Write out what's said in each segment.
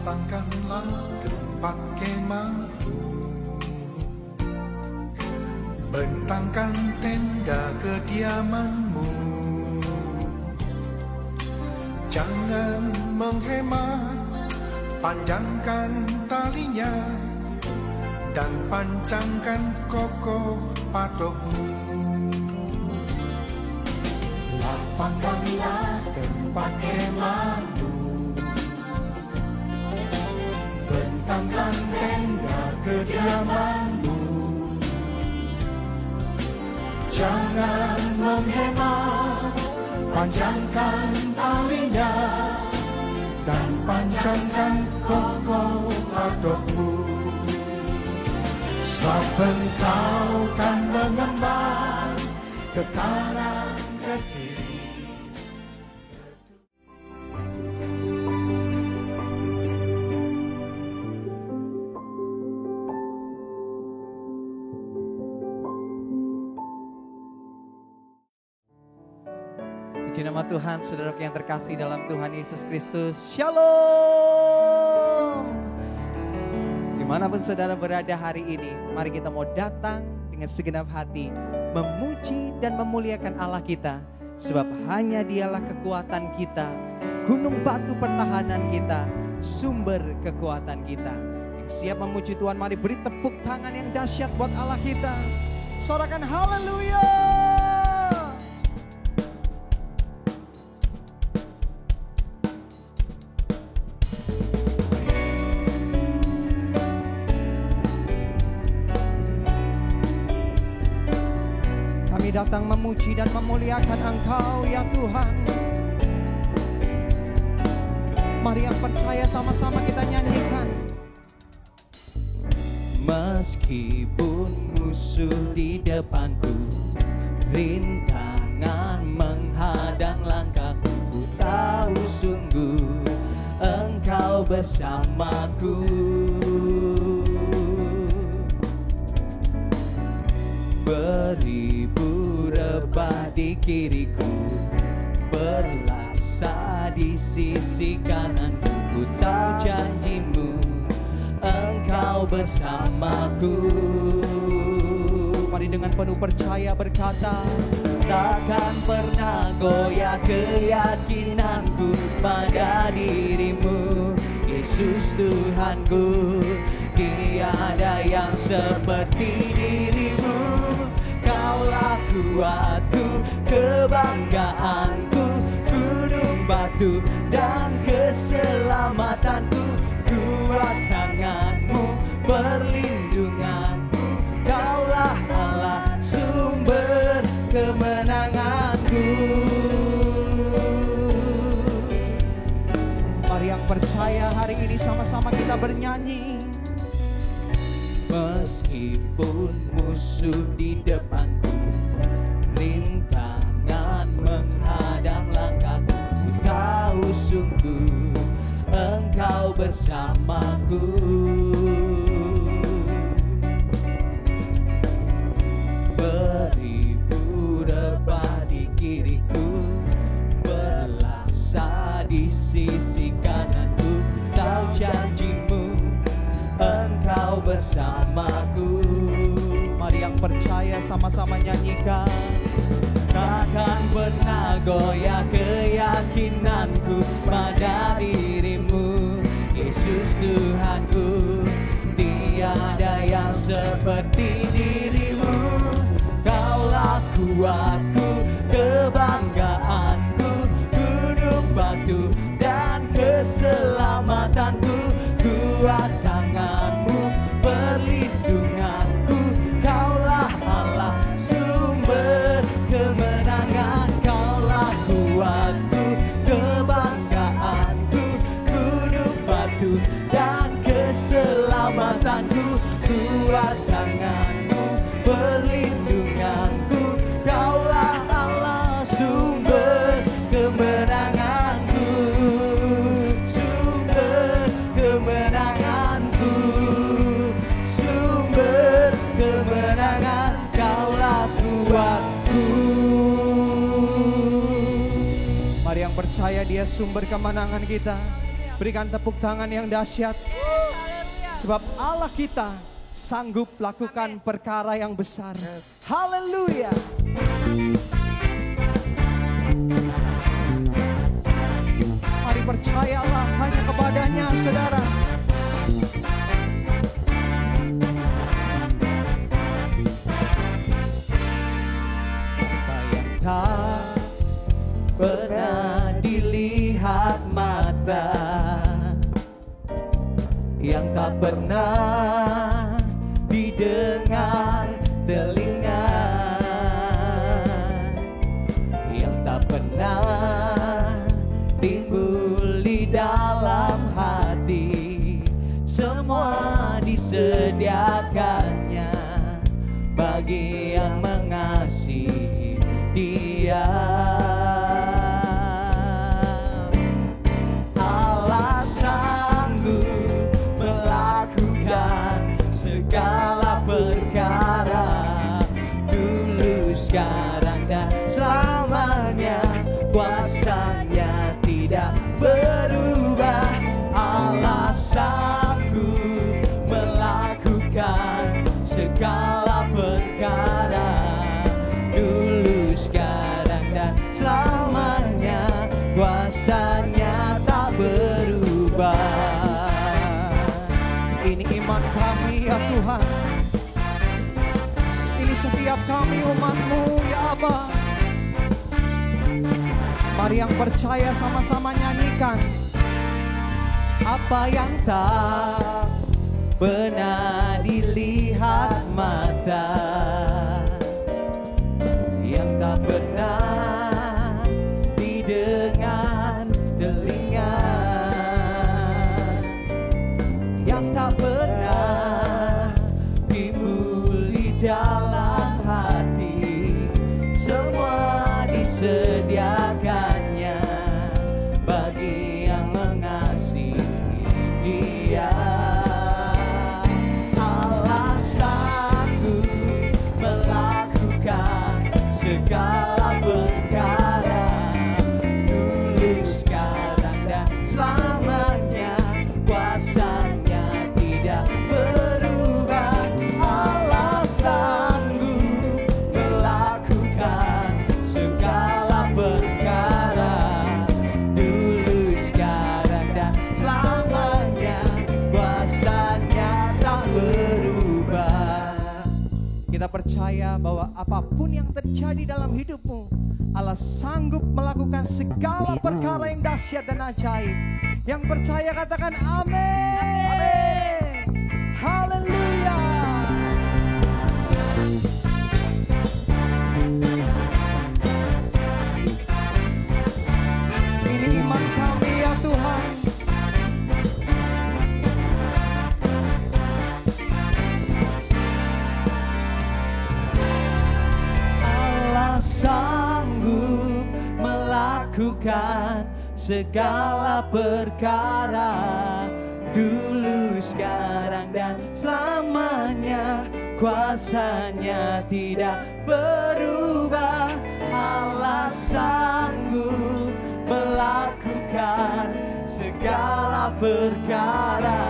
Lapangkanlah tempat kemahmu, bentangkan tenda kediamanmu. Jangan menghemat, panjangkan talinya dan pancangkan kokoh patokmu. Lapangkanlah tempat kemahmu, bentangkan tenda kediamanmu. Jangan menghemat, panjangkan talinya dan pancangkan kokoh patokmu. Sebab engkau kan mengembang ke kanan ke kiri. Puji nama Tuhan, saudaraku yang terkasih dalam Tuhan Yesus Kristus. Shalom. Dimanapun saudara berada hari ini, mari kita mau datang dengan segenap hati, memuji dan memuliakan Allah kita. Sebab hanya Dialah kekuatan kita, gunung batu pertahanan kita, sumber kekuatan kita. Yang siap memuji Tuhan, mari beri tepuk tangan yang dahsyat buat Allah kita. Sorakan haleluya. Datang memuji dan memuliakan Engkau ya Tuhan. Mari yang percaya sama-sama kita nyanyikan. Meskipun musuh di depanku, rintangan menghadang langkahku, ku tahu sungguh Engkau bersamaku. Beribu rebah di kiriku, berlasa di sisi kananku, ku tahu janjimu Engkau bersamaku. Mari dengan penuh percaya berkata, takkan pernah goyah keyakinanku pada dirimu, Yesus Tuhanku. Tiada yang seperti dirimu, Kaulah kuatku, kebanggaanku, gunung batu dan keselamatanku. Kuat tanganmu, perlindunganku, Kaulah Allah, sumber kemenanganku. Mari yang percaya hari ini sama-sama kita bernyanyi. Meskipun musuh di depanku, rintangan menghadang langkahku, ku tahu sungguh Engkau bersamaku. Beribu rebah di kiriku, berlasa di sisi kananku, tahu janjimu Engkau bersamaku. Mari yang percaya sama-sama nyanyikan. Takkan pernah goyah keyakinanku pada dirimu, Yesus Tuhanku. Tiada yang seperti dirimu, Kaulah kuatku, kebanggaanku, gunung batu dan keselamatanku. Kuat tanganmu, perlindunganku, Kaulah Allah, sumber kemenangan. Kaulah kuatku, kebanggaanku, gunung batu dan keselamatanku. Kuat tanganmu, perlindunganku, Kaulah Allah, sumber kemenanganku. Sumber kemenanganku, sumber kemenangan, Kaulah kuatku. Mari yang percaya Dia sumber kemenangan kita. Berikan tepuk tangan yang dahsyat. Sebab Allah kita sanggup lakukan perkara yang besar. Haleluya. Mari percayalah hanya kepadanya, saudara. Apa yang tak pernah dilihat mata, yang tak pernah didengar telinga, yang tak pernah timbul di dalam hati, semua disediakannya bagi yang mengasihi Dia. Allah sanggup melakukan segala perkara, dulu, sekarang, dan selamanya. Kuasanya tidak berubah. Allah sanggup melakukan segala perkara, dulu, sekarang, dan selamanya. Kuasanya tak berubah. Ini iman kami ya Tuhan, ini setiap kami umat-Mu ya Aba. Mari yang percaya sama-sama nyanyikan. Apa yang tak pernah dilihat mata, yang tak pernah didengar telinga, yang tak pernah timbul di dalam hati, semua disediakannya bagi yang mengasihi Dia. Allah sanggup melakukan segala perkara, dulu, sekarang, dan selamanya. Kuasanya tidak berubah. Allah sanggup melakukan segala perkara, dulu, sekarang, dan selamanya. Kuasanya tak berubah. Kita percaya bahwa apapun yang terjadi dalam hidupmu, Allah sanggup melakukan segala perkara yang dahsyat dan ajaib. Yang percaya katakan amin. Haleluya. Ini iman kami ya Tuhan. Allah sanggup melakukan segala perkara, dulu, sekarang, dan selamanya. Kuasanya tidak berubah. Allah sanggup melakukan segala perkara,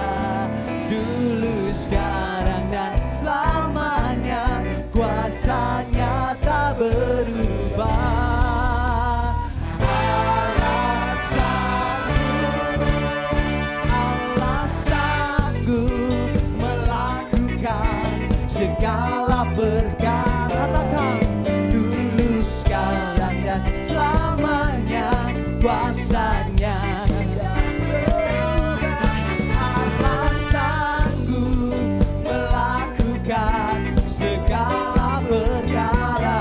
dulu, sekarang, dan selamanya. Kuasanya tak berubah. Segala perkara, katakan, dulu, sekarang, dan selamanya. Kuasanya Allah sanggup melakukan segala perkara,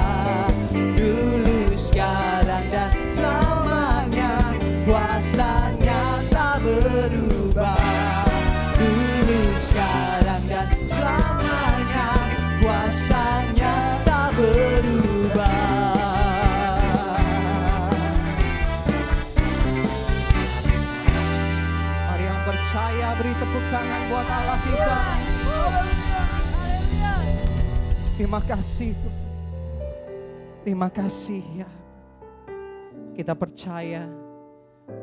dulu, sekarang, dan selamanya. Kuasanya tak berubah, dulu, sekarang, dan selamanya. Kuasanya tak berubah. Mari yang percaya beri tepuk tangan buat Allah kita. Terima kasih Tuhan. Terima kasih ya. Kita percaya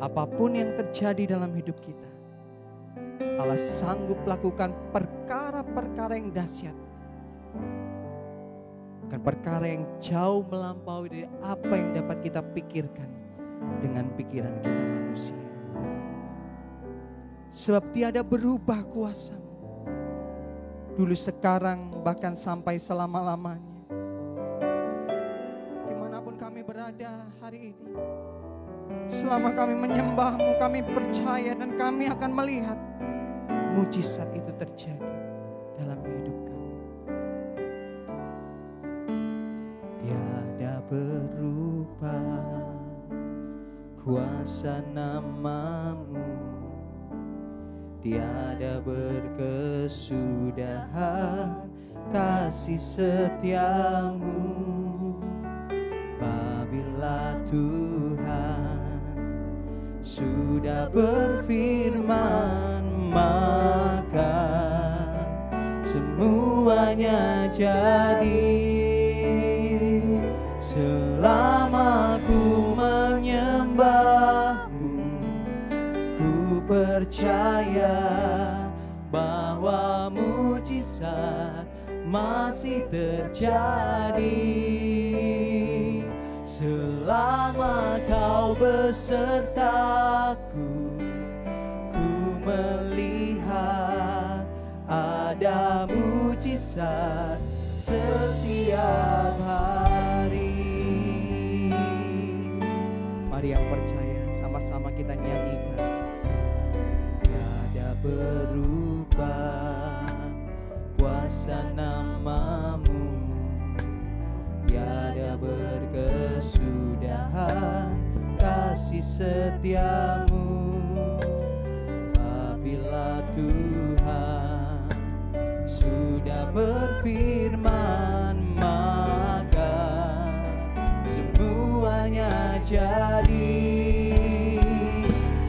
apapun yang terjadi dalam hidup kita, Allah sanggup lakukan perkara-perkara yang dahsyat. Bukan perkara yang jauh melampaui dari apa yang dapat kita pikirkan dengan pikiran kita manusia. Sebab tiada berubah kuasa-Mu. Dulu, sekarang, bahkan sampai selama-lamanya. Dimanapun kami berada hari ini, selama kami menyembah-Mu, kami percaya dan kami akan melihat mujizat itu terjadi dalam hidup kami. Tiada berubah kuasa nama-Mu, tiada berkesudahan kasih setia-Mu. Apabila Tuhan sudah berfirman, maka semuanya jadi. Selama ku menyembah-Mu, ku percaya bahwa mujizat masih terjadi. Selama Kau besertaku, ku melihat ada mujizat setiap hari. Mari yang percaya, sama-sama kita nyanyikan. Tiada berubah kuasa nama-Mu, tiada berkesudahan kasih setia-Mu. Apabila Tuhan sudah berfirman, maka semuanya jadi.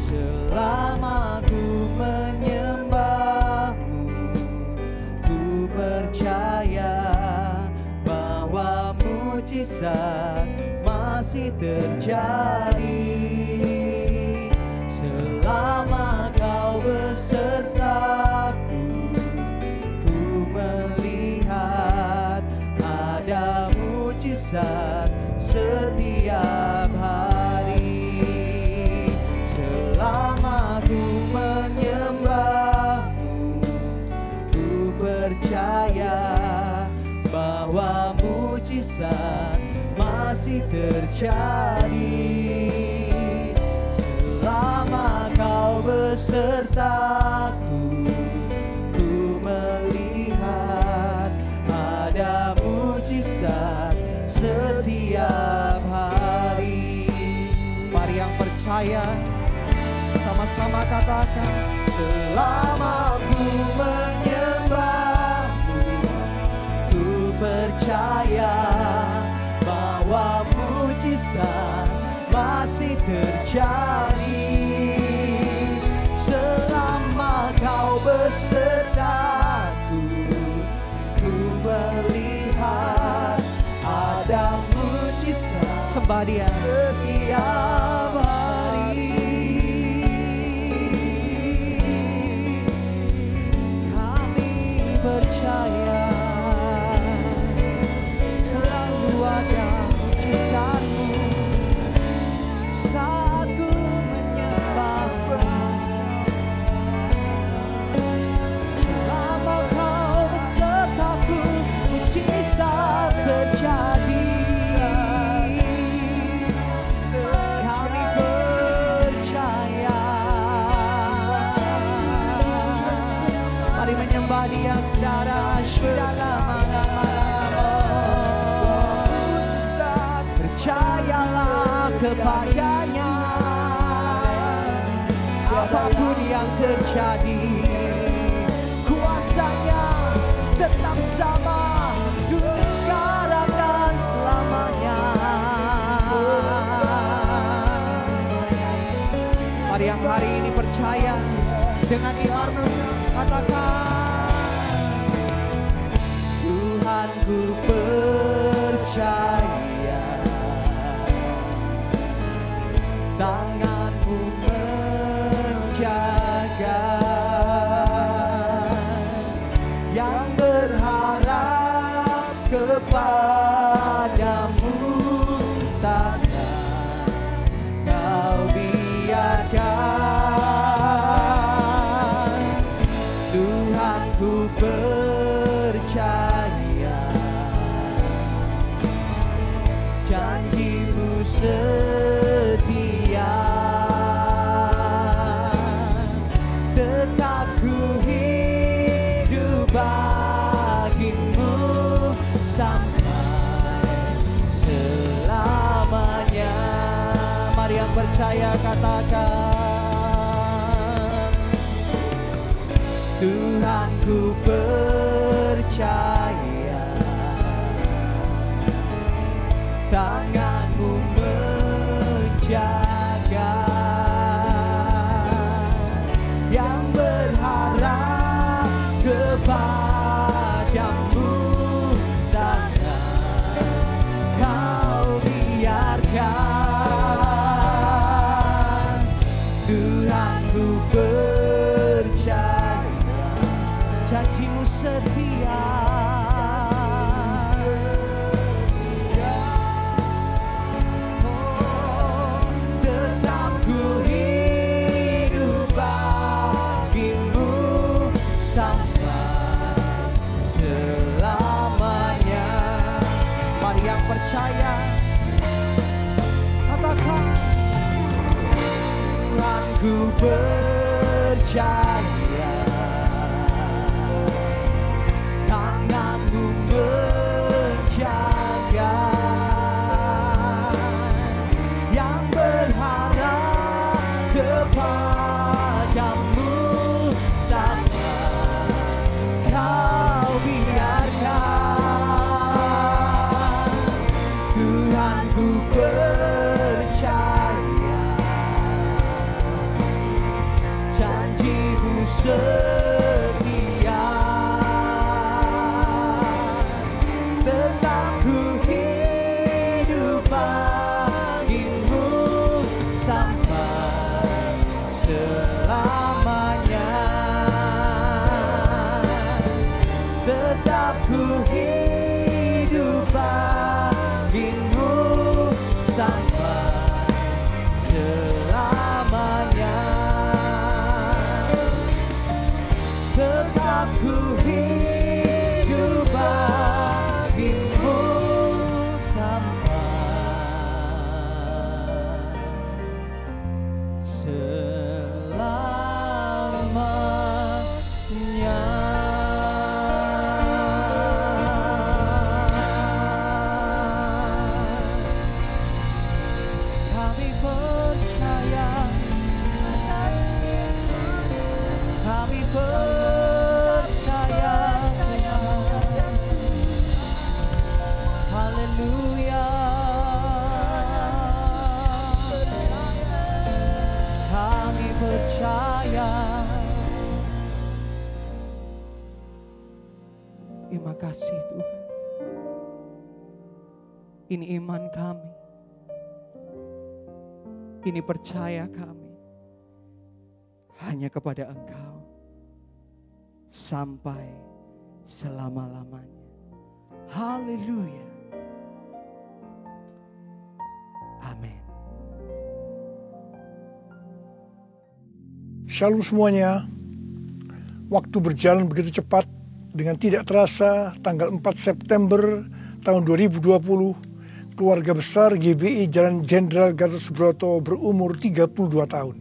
Selama ku menyembah-Mu, ku percaya bahwa mujizat masih terjadi. Selama Kau besertaku, ku melihat ada mujizat setiap hari. Selama ku menyembah-Mu, ku percaya bahwa mujizat masih terjadi. Selama Kau besertaku, ku melihat ada mujizat setiap hari. Mari yang percaya, sama-sama katakan. Selama ku menyembah-Mu, ku percaya bahwa mujizat masih terjadi. Selama Kau besertaku, ku melihat ada mujizat. Sembah Dia setiap hari. Kami percaya selalu ada mujizat-Mu saat ku menyembah-Mu. Selama Kau besertaku, mujizat terjadi. Kami percaya. Mari menyembah Dia, saudara. Percayalah kepadanya, apapun yang terjadi, kuasa-Nya tetap sama, dulu, sekarang, dan selamanya. Mari yang hari ini percaya dengan imanmu, katakan, Tuhan, ku percaya tangan-Mu yang berharap kepadamu, takkan kau biarkan. Tuhan, ku percaya janji-Mu setia, tetap ku hidup bagi-Mu sampai selamanya. Mari yang percaya katakan, Tuhan, ku percaya tangan-Mu menjaga, yang berharap kepadamu, takkan kau biarkan. Tuhan, ku percaya janji-Mu setia, oh, tetap ku hidup bagi-Mu sampai selamanya. Mari yang percaya katakan, Tuhan, ku percaya tangan-Mu menjaga, yang berharap kepadamu, takkan kau biarkan. Tuhan, ku percaya janji-Mu setia, tetap ku hidup bagi-Mu sampai selamanya, tetap ku hidup bagi-Mu sampai selamanya, tetap ku hidup bagi-Mu sampai selamanya. Kami percaya, kami percaya, haleluya, kami percaya. Terima kasih Tuhan, ini iman kami, ini percaya kami hanya kepada Engkau sampai selama-lamanya. Haleluya. Amin. Shalom semuanya. Waktu berjalan begitu cepat. Dengan tidak terasa tanggal 4 September tahun 2020, keluarga besar GBI Jalan Jenderal Gatot Subroto berumur 32 tahun.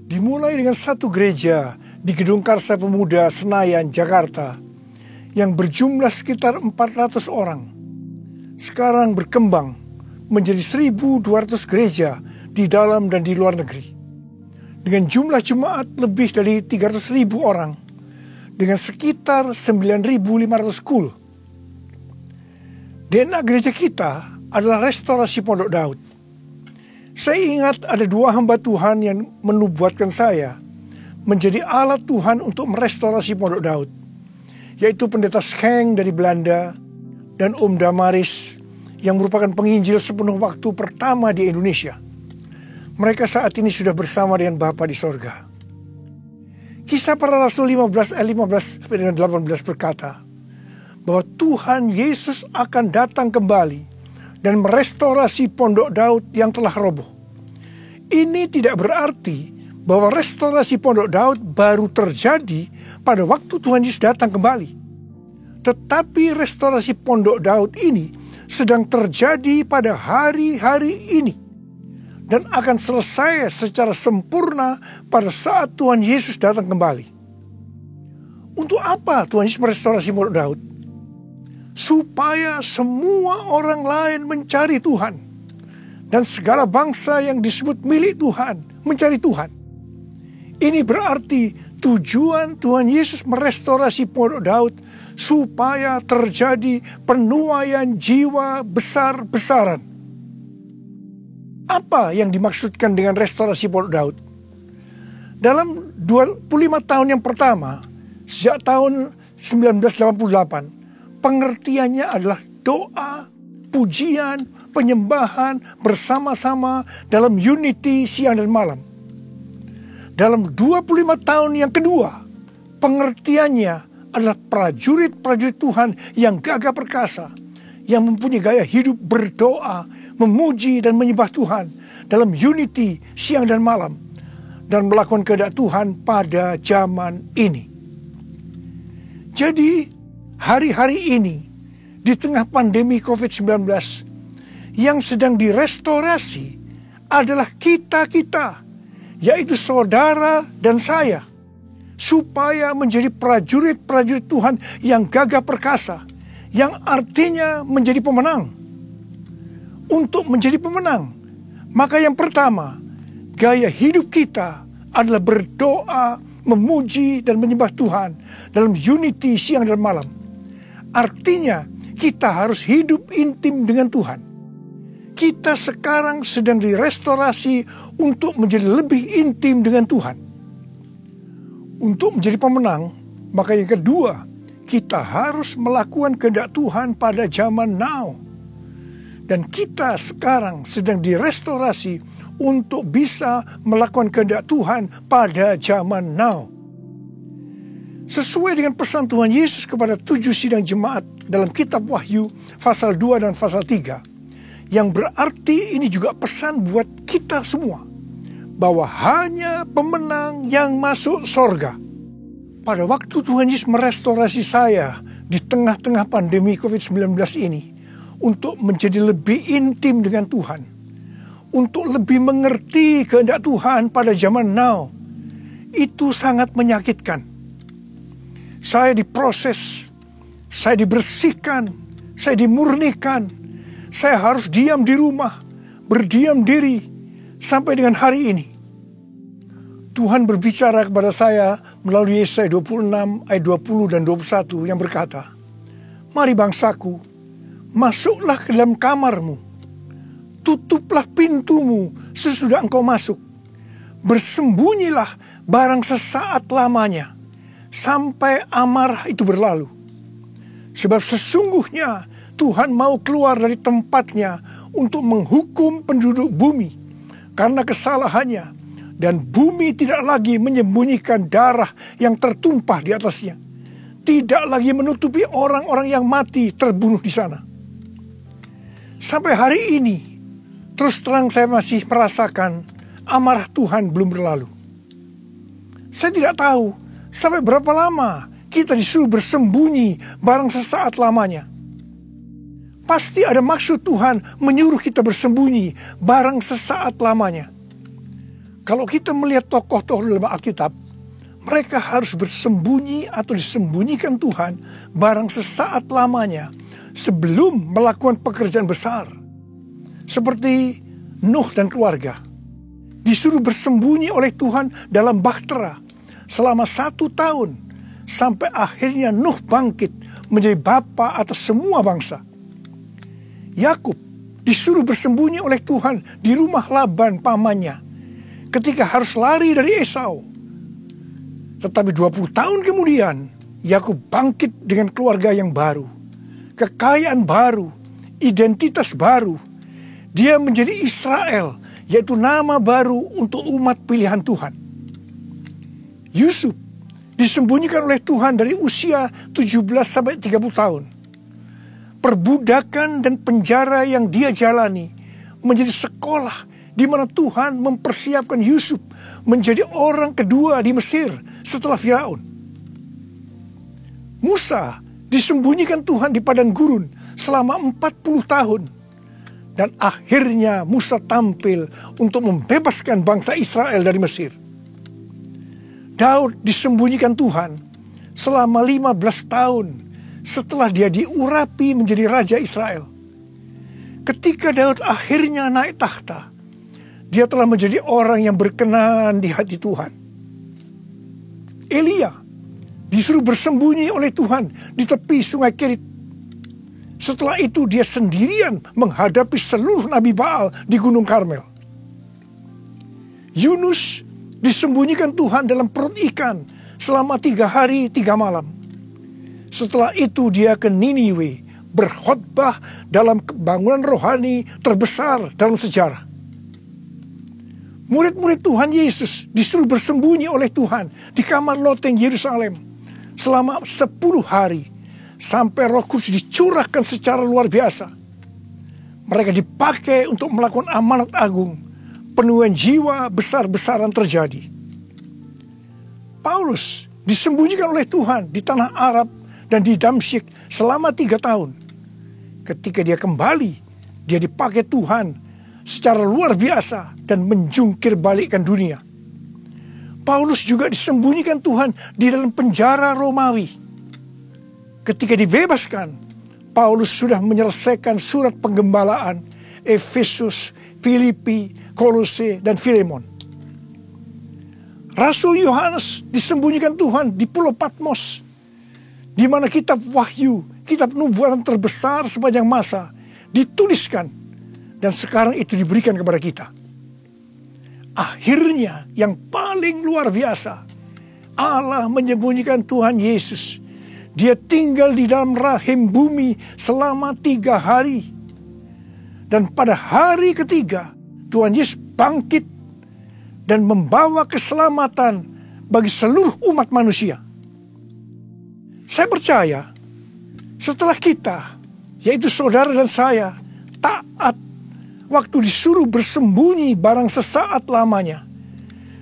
Dimulai dengan satu gereja di Gedung Karsa Pemuda Senayan, Jakarta, yang berjumlah sekitar 400 orang. Sekarang berkembang menjadi 1.200 gereja di dalam dan di luar negeri. Dengan jumlah jemaat lebih dari 300.000 orang, dengan sekitar 9.500 school. DNA gereja kita adalah restorasi Pondok Daud. Saya ingat ada 2 hamba Tuhan yang menubuatkan saya menjadi alat Tuhan untuk merestorasi Pondok Daud, yaitu Pendeta Scheng dari Belanda dan Om Damaris yang merupakan penginjil sepenuh waktu pertama di Indonesia. Mereka saat ini sudah bersama dengan Bapa di sorga. Kisah Para Rasul 15 ayat 15 sampai dengan 18 berkata bahwa Tuhan Yesus akan datang kembali dan merestorasi pondok Daud yang telah roboh. Ini tidak berarti bahwa restorasi pondok Daud baru terjadi pada waktu Tuhan Yesus datang kembali. Tetapi restorasi pondok Daud ini sedang terjadi pada hari-hari ini dan akan selesai secara sempurna pada saat Tuhan Yesus datang kembali. Untuk apa Tuhan Yesus merestorasi pondok Daud? Supaya semua orang lain mencari Tuhan dan segala bangsa yang disebut milik Tuhan mencari Tuhan. Ini berarti tujuan Tuhan Yesus merestorasi pondok Daud supaya terjadi penuaian jiwa besar-besaran. Apa yang dimaksudkan dengan restorasi pondok Daud? Dalam 25 tahun yang pertama, sejak tahun 1988, pengertiannya adalah doa, pujian, penyembahan bersama-sama dalam unity siang dan malam. Dalam 25 tahun yang kedua, pengertiannya adalah prajurit-prajurit Tuhan yang gagah perkasa, yang mempunyai gaya hidup berdoa, memuji dan menyembah Tuhan dalam unity siang dan malam, dan melakukan kehendak Tuhan pada zaman ini. Jadi hari-hari ini di tengah pandemi COVID-19 yang sedang direstorasi adalah kita-kita, yaitu saudara dan saya, supaya menjadi prajurit-prajurit Tuhan yang gagah perkasa, yang artinya menjadi pemenang. Untuk menjadi pemenang, maka yang pertama, gaya hidup kita adalah berdoa, memuji dan menyembah Tuhan dalam unity siang dan malam. Artinya kita harus hidup intim dengan Tuhan. Kita sekarang sedang direstorasi untuk menjadi lebih intim dengan Tuhan. Untuk menjadi pemenang, maka yang kedua, kita harus melakukan kehendak Tuhan pada zaman now. Dan kita sekarang sedang direstorasi untuk bisa melakukan kehendak Tuhan pada zaman now. Sesuai dengan pesan Tuhan Yesus kepada 7 sidang jemaat dalam kitab Wahyu pasal 2 dan pasal 3. Yang berarti ini juga pesan buat kita semua. Bahwa hanya pemenang yang masuk sorga. Pada waktu Tuhan Yesus merestorasi saya di tengah-tengah pandemi COVID-19 ini, untuk menjadi lebih intim dengan Tuhan, untuk lebih mengerti kehendak Tuhan pada zaman now, itu sangat menyakitkan. Saya diproses, saya dibersihkan, saya dimurnikan, saya harus diam di rumah, berdiam diri sampai dengan hari ini. Tuhan berbicara kepada saya melalui Yesaya 26 ayat 20 dan 21 yang berkata, "Mari bangsaku, masuklah ke dalam kamarmu, tutuplah pintumu sesudah engkau masuk, bersembunyilah barang sesaat lamanya, sampai amarah itu berlalu. Sebab sesungguhnya Tuhan mau keluar dari tempatnya untuk menghukum penduduk bumi karena kesalahannya, dan bumi tidak lagi menyembunyikan darah yang tertumpah di atasnya, tidak lagi menutupi orang-orang yang mati terbunuh di sana." Sampai hari ini, terus terang saya masih merasakan amarah Tuhan belum berlalu. Saya tidak tahu sampai berapa lama kita disuruh bersembunyi barang sesaat lamanya. Pasti ada maksud Tuhan menyuruh kita bersembunyi barang sesaat lamanya. Kalau kita melihat tokoh-tokoh dalam Alkitab, mereka harus bersembunyi atau disembunyikan Tuhan barang sesaat lamanya sebelum melakukan pekerjaan besar. Seperti Nuh dan keluarga. Disuruh bersembunyi oleh Tuhan dalam bahtera selama 1 tahun. Sampai akhirnya Nuh bangkit menjadi bapa atas semua bangsa. Yakub disuruh bersembunyi oleh Tuhan di rumah Laban pamannya ketika harus lari dari Esau. Tetapi 20 tahun kemudian, Yakub bangkit dengan keluarga yang baru, kekayaan baru, identitas baru. Dia menjadi Israel, yaitu nama baru untuk umat pilihan Tuhan. Yusuf disembunyikan oleh Tuhan dari usia 17 sampai 30 tahun. Perbudakan dan penjara yang dia jalani menjadi sekolah di mana Tuhan mempersiapkan Yusuf menjadi orang kedua di Mesir setelah Firaun. Musa disembunyikan Tuhan di padang gurun selama 40 tahun. Dan akhirnya Musa tampil untuk membebaskan bangsa Israel dari Mesir. Daud disembunyikan Tuhan selama 15 tahun setelah dia diurapi menjadi raja Israel. Ketika Daud akhirnya naik takhta, dia telah menjadi orang yang berkenan di hati Tuhan. Elia disuruh bersembunyi oleh Tuhan di tepi sungai Kerit. Setelah itu dia sendirian menghadapi seluruh Nabi Baal di Gunung Karmel. Yunus disembunyikan Tuhan dalam perut ikan selama 3 hari 3 malam. Setelah itu dia ke Niniwe berkhotbah dalam bangunan rohani terbesar dalam sejarah. Murid-murid Tuhan Yesus disuruh bersembunyi oleh Tuhan di kamar loteng Yerusalem selama 10 hari sampai Roh Kudus dicurahkan secara luar biasa. Mereka dipakai untuk melakukan amanat agung. Penuaian jiwa besar-besaran terjadi. Paulus disembunyikan oleh Tuhan di tanah Arab dan di Damsyik selama 3 tahun. Ketika dia kembali, dia dipakai Tuhan secara luar biasa dan menjungkir balikkan dunia. Paulus juga disembunyikan Tuhan di dalam penjara Romawi. Ketika dibebaskan, Paulus sudah menyelesaikan surat penggembalaan Efesus, Filipi, Kolose, dan Filemon. Rasul Yohanes disembunyikan Tuhan di Pulau Patmos, di mana kitab Wahyu, kitab nubuatan terbesar sepanjang masa, dituliskan, dan sekarang itu diberikan kepada kita. Akhirnya yang paling luar biasa, Allah menyembunyikan Tuhan Yesus. Dia tinggal di dalam rahim bumi selama 3 hari. Dan pada hari ketiga, Tuhan Yesus bangkit dan membawa keselamatan bagi seluruh umat manusia. Saya percaya setelah kita, yaitu saudara dan saya, taat waktu disuruh bersembunyi barang sesaat lamanya,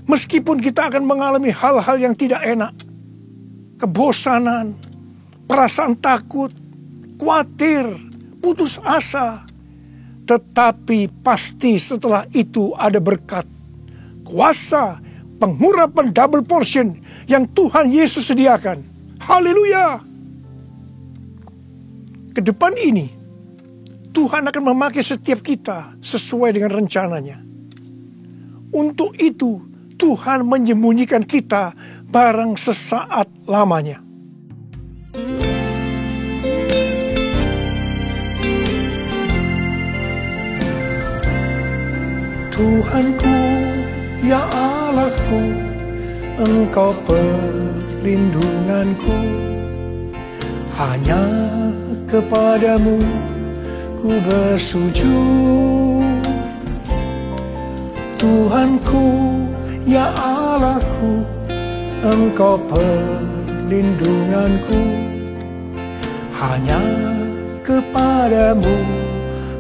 meskipun kita akan mengalami hal-hal yang tidak enak, kebosanan, perasaan takut, khawatir, putus asa, tetapi pasti setelah itu ada berkat, kuasa, pengurapan double portion yang Tuhan Yesus sediakan. Haleluya! Kedepan ini, Tuhan akan memakai setiap kita sesuai dengan rencananya. Untuk itu, Tuhan menyembunyikan kita barang sesaat lamanya. Tuhanku, ya Allahku, Engkau perlindunganku. Hanya kepadamu ku bersujud. Tuhanku, ya Allahku, Engkau perlindunganku. Hanya kepadamu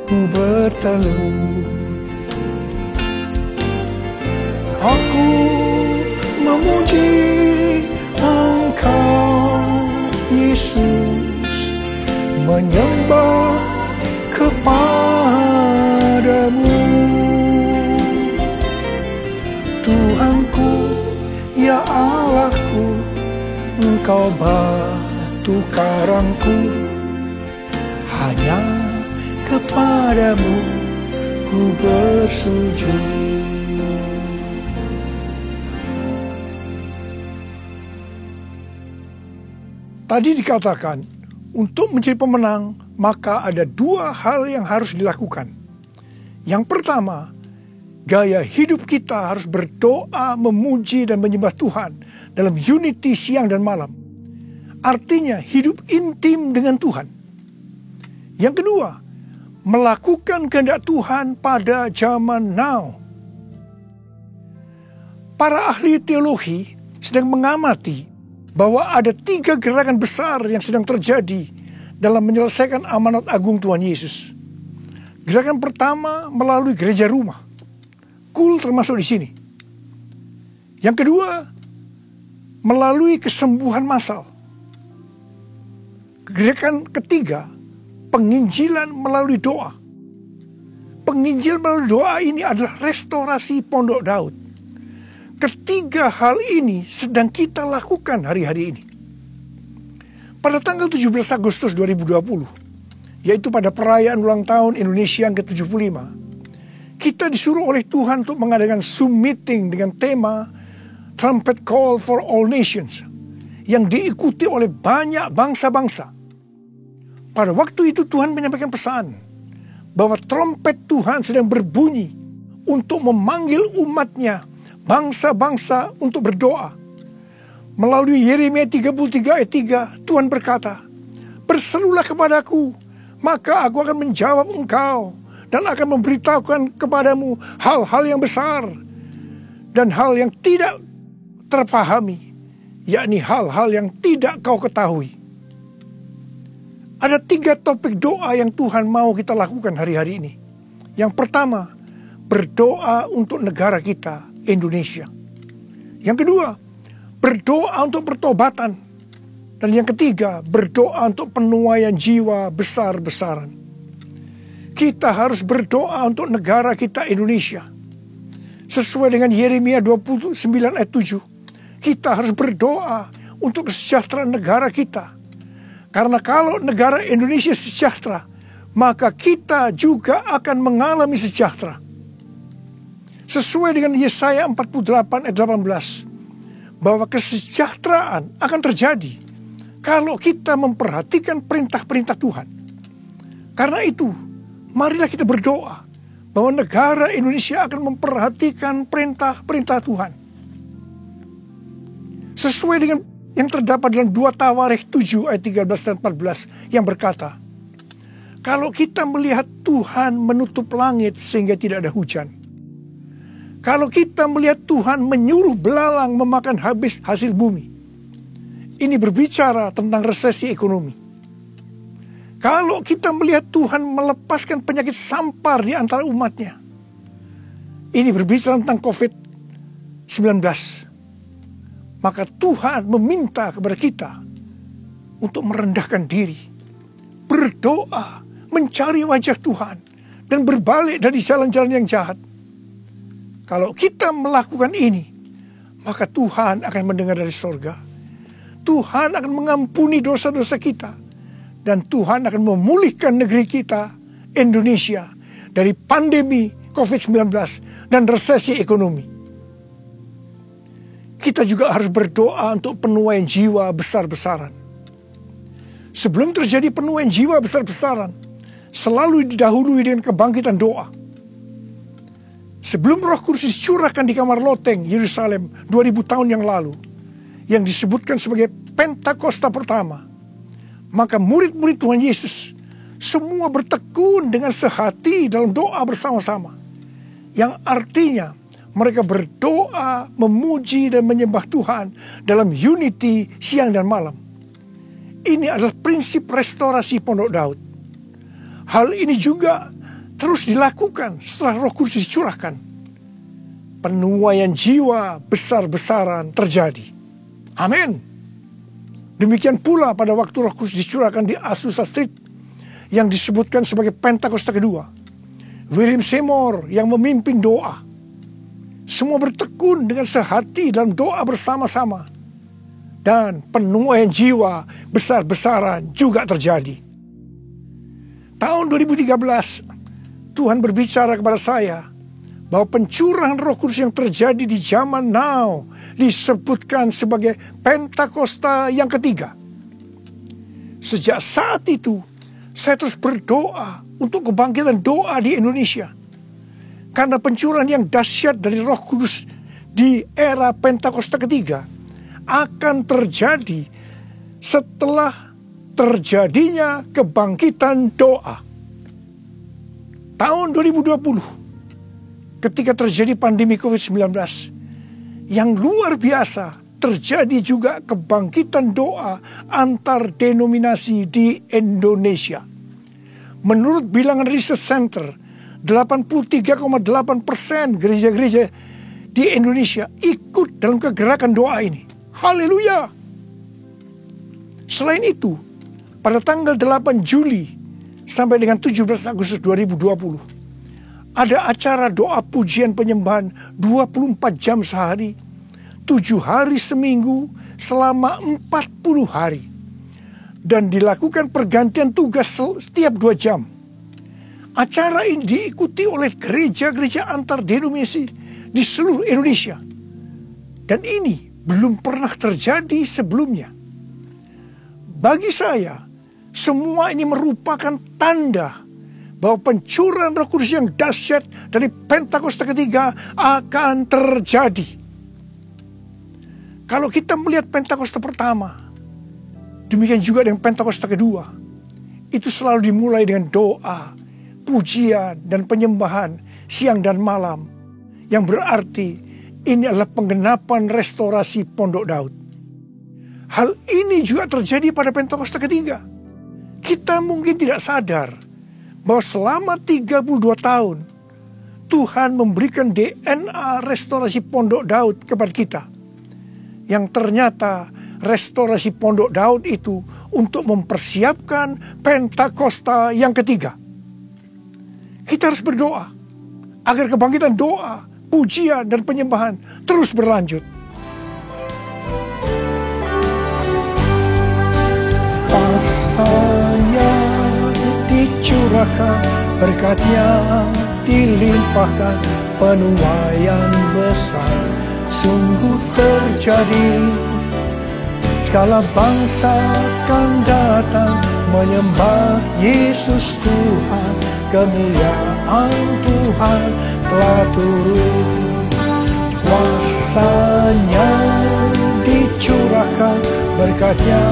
ku bertelut. Aku memuji Engkau, Yesus, menyembah kepadamu. Tuhanku, ya Allahku, Engkau batu karangku. Hanya kepadamu ku bersujud. Tadi dikatakan, untuk menjadi pemenang, maka ada 2 hal yang harus dilakukan. Yang pertama, gaya hidup kita harus berdoa, memuji, dan menyembah Tuhan dalam unity siang dan malam. Artinya, hidup intim dengan Tuhan. Yang kedua, melakukan kehendak Tuhan pada zaman now. Para ahli teologi sedang mengamati bahwa ada 3 gerakan besar yang sedang terjadi dalam menyelesaikan amanat agung Tuhan Yesus. Gerakan pertama melalui gereja rumah. Kul termasuk di sini. Yang kedua, melalui kesembuhan massal. Gerakan ketiga, penginjilan melalui doa. Penginjilan melalui doa ini adalah restorasi Pondok Daud. Ketiga hal ini sedang kita lakukan hari-hari ini. Pada tanggal 17 Agustus 2020, yaitu pada perayaan ulang tahun Indonesia yang ke-75, kita disuruh oleh Tuhan untuk mengadakan Zoom meeting dengan tema Trumpet Call for All Nations, yang diikuti oleh banyak bangsa-bangsa. Pada waktu itu Tuhan menyampaikan pesan bahwa trompet Tuhan sedang berbunyi untuk memanggil umatnya, bangsa-bangsa, untuk berdoa. Melalui Yeremia 33 ayat 3, Tuhan berkata, "Berserulah kepadaku, maka aku akan menjawab engkau dan akan memberitahukan kepadamu hal-hal yang besar dan hal yang tidak terpahami, yakni hal-hal yang tidak kau ketahui." Ada 3 topik doa yang Tuhan mau kita lakukan hari-hari ini. Yang pertama, berdoa untuk negara kita, Indonesia. Yang kedua, berdoa untuk pertobatan. Dan yang ketiga, berdoa untuk penuaian jiwa besar-besaran. Kita harus berdoa untuk negara kita, Indonesia. Sesuai dengan Yeremia 29 ayat 7, kita harus berdoa untuk kesejahteraan negara kita. Karena kalau negara Indonesia sejahtera, maka kita juga akan mengalami sejahtera. Sesuai dengan Yesaya 48 ayat 18, bahwa kesejahteraan akan terjadi kalau kita memperhatikan perintah-perintah Tuhan. Karena itu, marilah kita berdoa bahwa negara Indonesia akan memperhatikan perintah-perintah Tuhan. Sesuai dengan yang terdapat dalam 2 Tawarikh 7 ayat 13 dan 14 yang berkata, kalau kita melihat Tuhan menutup langit sehingga tidak ada hujan, kalau kita melihat Tuhan menyuruh belalang memakan habis hasil bumi, ini berbicara tentang resesi ekonomi. Kalau kita melihat Tuhan melepaskan penyakit sampar di antara umatnya, ini berbicara tentang COVID-19. Maka Tuhan meminta kepada kita untuk merendahkan diri, berdoa, mencari wajah Tuhan, dan berbalik dari jalan-jalan yang jahat. Kalau kita melakukan ini, maka Tuhan akan mendengar dari sorga. Tuhan akan mengampuni dosa-dosa kita. Dan Tuhan akan memulihkan negeri kita, Indonesia, dari pandemi COVID-19 dan resesi ekonomi. Kita juga harus berdoa untuk penuaian jiwa besar-besaran. Sebelum terjadi penuaian jiwa besar-besaran, selalu didahului dengan kebangkitan doa. Sebelum Roh Kudus dicurahkan di kamar loteng Yerusalem 2000 tahun yang lalu, yang disebutkan sebagai Pentakosta pertama, maka murid-murid Tuhan Yesus semua bertekun dengan sehati dalam doa bersama-sama, yang artinya mereka berdoa, memuji dan menyembah Tuhan dalam unity siang dan malam. Ini adalah prinsip restorasi Pondok Daud. Hal ini juga terus dilakukan setelah Roh Kudus dicurahkan. Penuaian jiwa besar-besaran terjadi. Amin. Demikian pula pada waktu Roh Kudus dicurahkan di Azusa Street, yang disebutkan sebagai Pentakosta kedua. William Seymour yang memimpin doa. Semua bertekun dengan sehati dalam doa bersama-sama. Dan penuaian jiwa besar-besaran juga terjadi. Tahun 2013, Tuhan berbicara kepada saya bahwa pencurahan Roh Kudus yang terjadi di zaman now disebutkan sebagai Pentakosta yang ketiga. Sejak saat itu, saya terus berdoa untuk kebangkitan doa di Indonesia. Karena pencurahan yang dahsyat dari Roh Kudus di era Pentakosta ketiga akan terjadi setelah terjadinya kebangkitan doa. Tahun 2020, ketika terjadi pandemi COVID-19 yang luar biasa terjadi juga kebangkitan doa antar denominasi di Indonesia. Menurut bilangan Research Center, 83,8% gereja-gereja di Indonesia ikut dalam kegerakan doa ini. Haleluya! Selain itu, pada tanggal 8 Juli sampai dengan 17 Agustus 2020, ada acara doa pujian penyembahan 24 jam sehari, 7 hari seminggu, selama 40 hari. Dan dilakukan pergantian tugas setiap 2 jam. Acara ini diikuti oleh gereja-gereja antar denominasi di seluruh Indonesia. Dan ini belum pernah terjadi sebelumnya. Bagi saya, semua ini merupakan tanda bahwa pencurahan Roh Kudus yang dahsyat dari Pentakosta ketiga akan terjadi. Kalau kita melihat Pentakosta pertama, demikian juga dengan Pentakosta kedua, itu selalu dimulai dengan doa, pujian, dan penyembahan siang dan malam, yang berarti ini adalah penggenapan restorasi Pondok Daud. Hal ini juga terjadi pada Pentakosta ketiga. Kita mungkin tidak sadar bahwa selama 32 tahun Tuhan memberikan DNA restorasi Pondok Daud kepada kita. Yang ternyata restorasi Pondok Daud itu untuk mempersiapkan Pentakosta yang ketiga. Kita harus berdoa agar kebangkitan doa, pujian, dan penyembahan terus berlanjut. Pasanya dicurahkan, berkatnya dilimpahkan, penuaian besar sungguh terjadi. Segala bangsa akan datang menyembah Yesus Tuhan, kemuliaan Tuhan telah turun. Kuasanya dicurahkan, berkatnya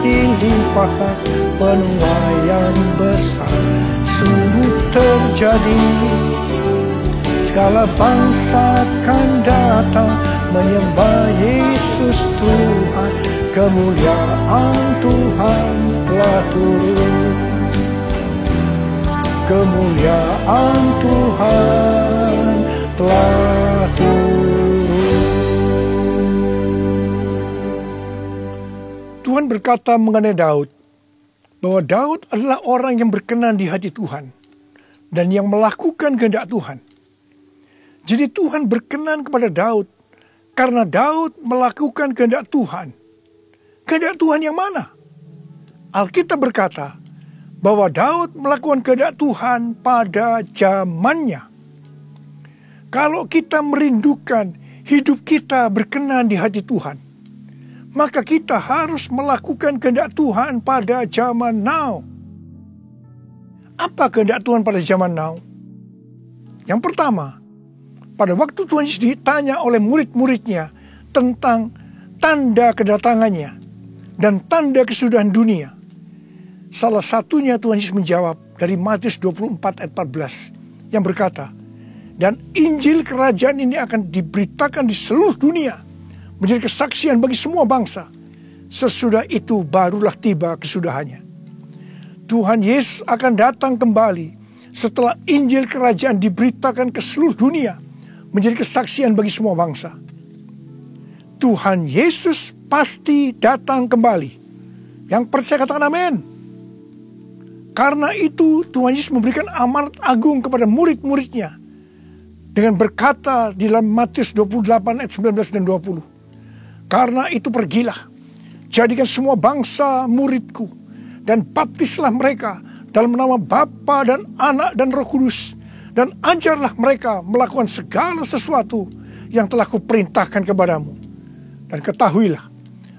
dilimpahkan, penuaian besar sungguh terjadi. Segala bangsa akan datang menyembah Yesus Tuhan, kemuliaan Tuhan telah turun. Kemuliaan Tuhan telah turun. Tuhan berkata mengenai Daud, bahwa Daud adalah orang yang berkenan di hati Tuhan dan yang melakukan kehendak Tuhan. Jadi Tuhan berkenan kepada Daud karena Daud melakukan kehendak Tuhan. Kehendak Tuhan yang mana? Alkitab berkata bahwa Daud melakukan kehendak Tuhan pada zamannya. Kalau kita merindukan hidup kita berkenan di hati Tuhan, maka kita harus melakukan kehendak Tuhan pada zaman now. Apa kehendak Tuhan pada zaman now? Yang pertama, pada waktu Tuhan Yesus ditanya oleh murid-muridnya tentang tanda kedatangannya dan tanda kesudahan dunia, salah satunya Tuhan Yesus menjawab dari Matius 24 ayat 14 yang berkata, dan Injil kerajaan ini akan diberitakan di seluruh dunia menjadi kesaksian bagi semua bangsa. Sesudah itu barulah tiba kesudahannya. Tuhan Yesus akan datang kembali setelah Injil kerajaan diberitakan ke seluruh dunia menjadi kesaksian bagi semua bangsa. Tuhan Yesus pasti datang kembali. Yang percaya katakan amin. Karena itu Tuhan Yesus memberikan amanat agung kepada murid-muridnya dengan berkata di dalam Matius 28 ayat 19 dan 20. Karena itu pergilah, jadikan semua bangsa muridku, dan baptislah mereka dalam nama Bapa dan Anak dan Roh Kudus, dan ajarlah mereka melakukan segala sesuatu yang telah kuperintahkan kepadamu. Dan ketahuilah,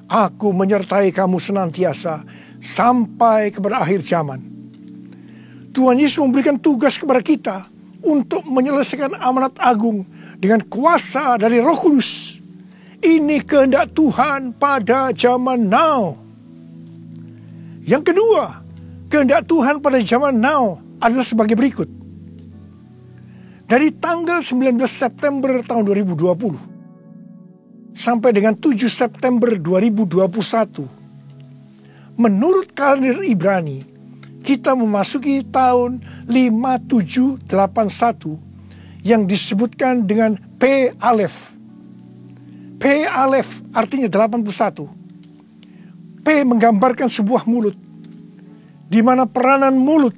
aku menyertai kamu senantiasa sampai kepada akhir zaman. Tuhan Yesus memberikan tugas kepada kita untuk menyelesaikan amanat agung dengan kuasa dari Roh Kudus. Ini kehendak Tuhan pada zaman now. Yang kedua, kehendak Tuhan pada zaman now adalah sebagai berikut. Dari tanggal 19 September tahun 2020 sampai dengan 7 September 2021. Menurut kalender Ibrani, kita memasuki tahun 5781 yang disebutkan dengan P Alef. P Alef artinya 81. P menggambarkan sebuah mulut, di mana peranan mulut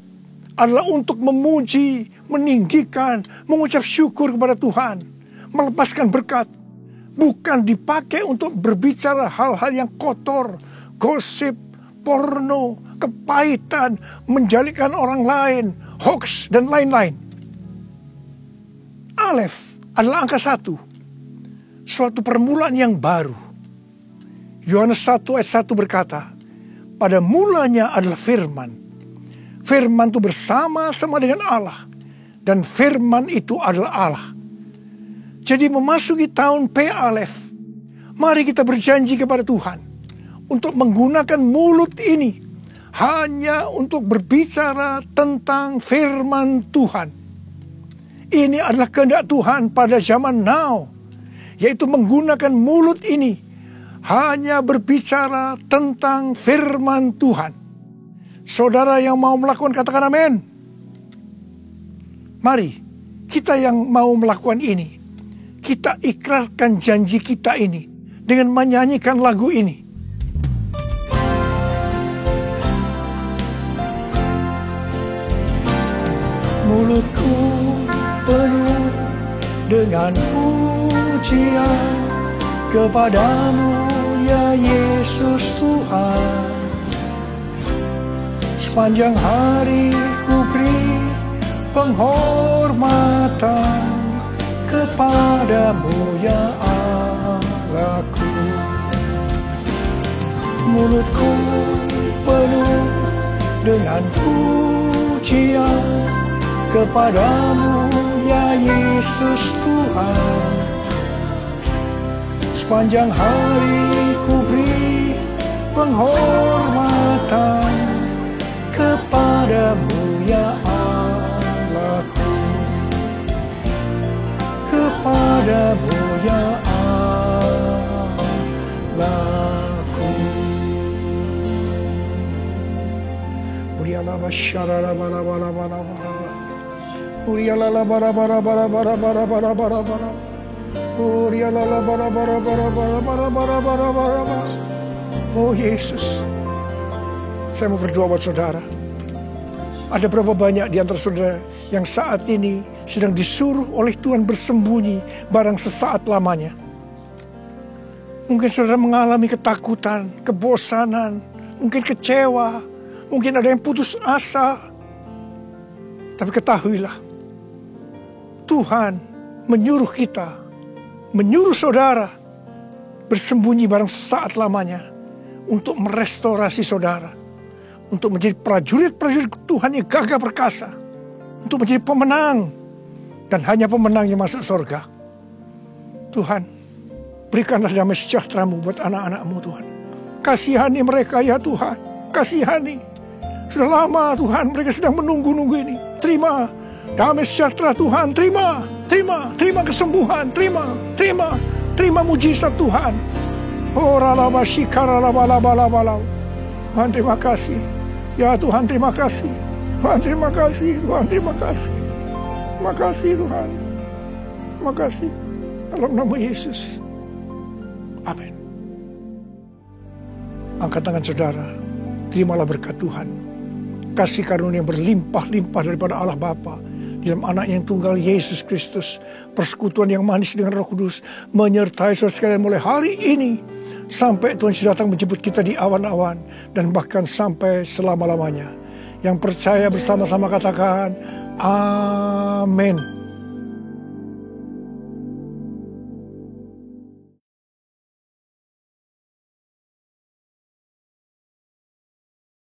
adalah untuk memuji, meninggikan, mengucap syukur kepada Tuhan, melepaskan berkat, bukan dipakai untuk berbicara hal-hal yang kotor, gosip, porno, kepahitan, menjalikan orang lain, hoax, dan lain-lain. Alef adalah angka 1, suatu permulaan yang baru. Yohanes 1 ayat 1 berkata, pada mulanya adalah firman. Firman itu bersama-sama dengan Allah, dan firman itu adalah Allah. Jadi memasuki tahun P Alef, mari kita berjanji kepada Tuhan untuk menggunakan mulut ini hanya untuk berbicara tentang firman Tuhan. Ini adalah kehendak Tuhan pada zaman now, yaitu menggunakan mulut ini hanya berbicara tentang firman Tuhan. Saudara yang mau melakukan, katakan amin. Mari kita yang mau melakukan ini, kita ikrarkan janji kita ini dengan menyanyikan lagu ini. Mulutku penuh dengan pujian kepadamu ya Yesus Tuhan. Sepanjang hari ku beri penghormatan kepadamu ya Allahku. Mulutku penuh dengan pujian kepadamu ya Yesus Tuhan. Sepanjang hari ku beri penghormatan kepadamu ya Allahku. Kepadamu ya Allahku. Uriala basyara bala bala bala bala. Uriala bara bara bara bara bara bara bara bara. Uriala bara bara bara bara bara bara bara bara. Oh Yesus, saya mau berdoa buat saudara. Ada berapa banyak di antara saudara yang saat ini sedang disuruh oleh Tuhan bersembunyi barang sesaat lamanya. Mungkin saudara mengalami ketakutan, kebosanan, mungkin kecewa, mungkin ada yang putus asa. Tapi ketahuilah, Tuhan menyuruh kita, menyuruh saudara bersembunyi barang sesaat lamanya untuk merestorasi saudara, untuk menjadi prajurit-prajurit Tuhan yang gagah perkasa, untuk menjadi pemenang, dan hanya pemenang yang masuk surga. Tuhan, berikanlah damai sejahtera-Mu buat anak-anak-Mu Tuhan. Kasihani mereka ya Tuhan, kasihani. Sudah lama Tuhan mereka sedang menunggu-nunggu ini. Terima damai sejahtera Tuhan, terima kesembuhan, terima mujizat Tuhan. Oh ralabashikara. Tuhan terima kasih. Ya Tuhan terima kasih. Tuhan terima kasih. Tuhan terima kasih. Terima kasih Tuhan. Terima kasih. Dalam nama Yesus. Amin. Angkat tangan saudara. Terimalah berkat Tuhan. Kasih karunia yang berlimpah-limpah daripada Allah Bapa dalam anak yang tunggal Yesus Kristus. Persekutuan yang manis dengan Roh Kudus menyertai saudara sekalian mulai hari ini sampai Tuhan sudah datang menjemput kita di awan-awan dan bahkan sampai selama-lamanya. Yang percaya bersama-sama katakan amin.